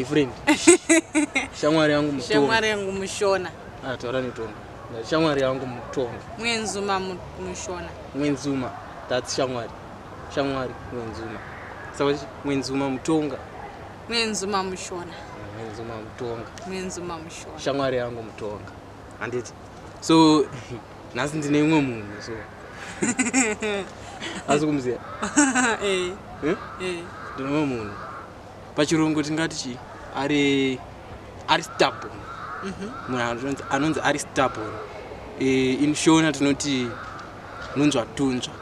friend. Shamwari MuShona. Shamwari MuShona. Torani Tonga. Shamwari MuShona. Mwenzuma MuShona. Mwenzuma. That's Shamwari. Shamwari Mwenzuma. So Mwenzuma Tonga. Mwenzuma MuShona. Mwenzuma Tonga. Mwenzuma MuShona. Shamwari Tonga. And it. So nasi ndine imwe munhu so. Azikumziya. Ndine munhu. Pachirungu tingati chi ari stubborn. Anonzi ari stubborn. In Shona tinoti nunzwa tunzva.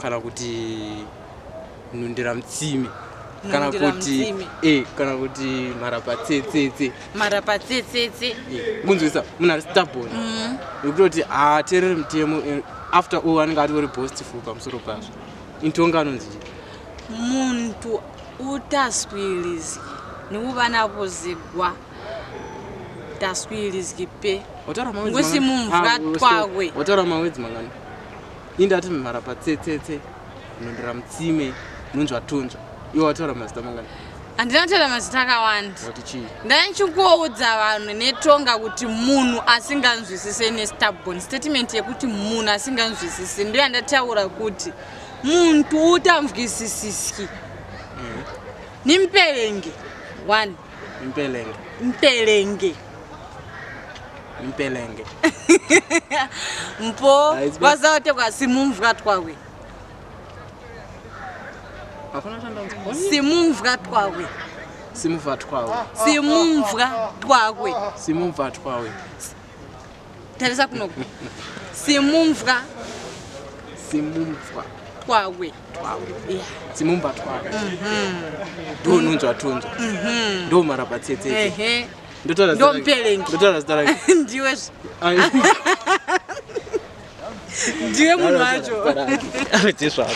Kana kuti nundira mutsime. Kana kuti marapatsetse. Munzwisa munhu ari stubborn. Nokutoti ateereri mutemo after all anenge ari uri boastful pamusoro pazvo. In Tonga anonzi muntu utaswilizi nikuva napozigwa taswilizi pe ngosi mumvura twawe wataura mawedzi mangani indati marapatsetse nundira mutsime nunzva tunzva iwe wataura mazita mangani andinataura mazita akawanda wati chii ndachikuudza vanhu neTonga kuti munhu asinganzwisise nestubborn statement yekuti munhu asinganzwisise ndiyo yandataura kuti muntu utamvwisisiki nimpelenge 1 impelenge mpo wazaote kwa simumvura twawe simumvura twawe tarisa kunoku simumvura twawe simumva twawe ndo nunzva tunzva ndo marapatsetse ndo mpelenge ndotaura zita rake ndiwe ndiwe munhu wacho